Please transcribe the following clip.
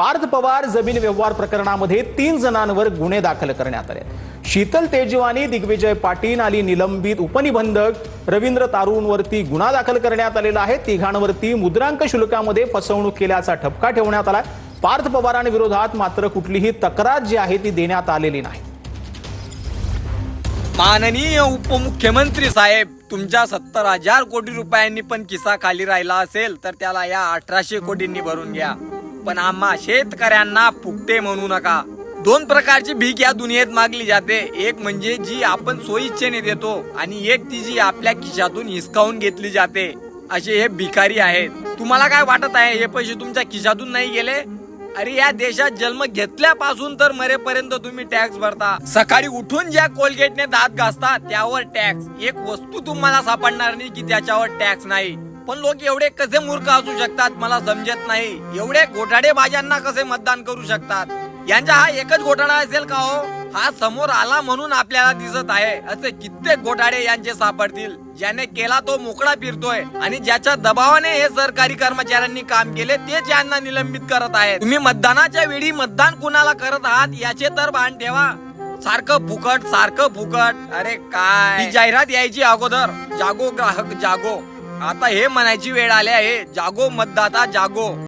पार्थ पवार जमीन व्यवहार प्रकरणामध्ये 3 जणांवर गुन्हे दाखल करण्यात आले. शीतल तेजवानी, दिग्विजय पाटील आणि निलंबित उपनिबंधक रवींद्र तारूंवरती गुन्हा दाखल करण्यात आलेला आहे. तिघांवरती मुद्रांक शुल्कामध्ये फसवणूक केल्याचा ठपका ठेवण्यात आला. पार्थ पवारांविरोधात मात्र कुठलीही तक्रार जी आहे ती देण्यात आलेली नाही. माननीय उपमुख्यमंत्री साहेब, तुमच्या 70,000 कोटी रुपयांनी पण किस्सा खाली राहिला असेल तर त्याला या 1800 कोटींनी भरून घ्या. पण आम्हा शेतकऱ्यांना फुकटे म्हणू नका. 2 प्रकारची भीक या दुनियेत मागली जाते. एक म्हणजे जी आपण सोयीच्छेने देतो आणि एक ती जी आपल्या खिशातून हिसकावून घेतली जाते. असे हे भिकारी आहेत. तुम्हाला काय वाटत आहे हे पैसे तुमच्या खिशातून नाही गेले? अरे या देशात जन्म घेतल्यापासून तर मरेपर्यंत तुम्ही टॅक्स भरता. सकाळी उठून ज्या कोलगेटने दात घासता त्यावर टॅक्स. एक वस्तू तुम्हाला सापडणार नाही की त्याच्यावर टॅक्स नाही. पण लोक एवढे कसे मूर्ख असू शकतात मला समजत नाही. एवढे घोटाळे बाजांना कसे मतदान करू शकतात? यांचा हा एकच घोटाळा असेल का हो? हा समोर आला म्हणून आपल्याला दिसत आहे. असे कित्येक घोटाळे यांचे सापडतील. ज्याने केला तो मोकळा फिरतोय आणि ज्याच्या दबावाने हे सरकारी कर्मचाऱ्यांनी काम केले तेच यांना निलंबित करत आहेत. तुम्ही मतदानाच्या वेळी मतदान कुणाला करत आहात याचे तर भान ठेवा. सारखं फुकट. अरे काय ही जाहिरात यायची अगोदर जागो ग्राहक जागो. आता हे म्हणायची वेळ आली आहे, जागो मतदाता जागो.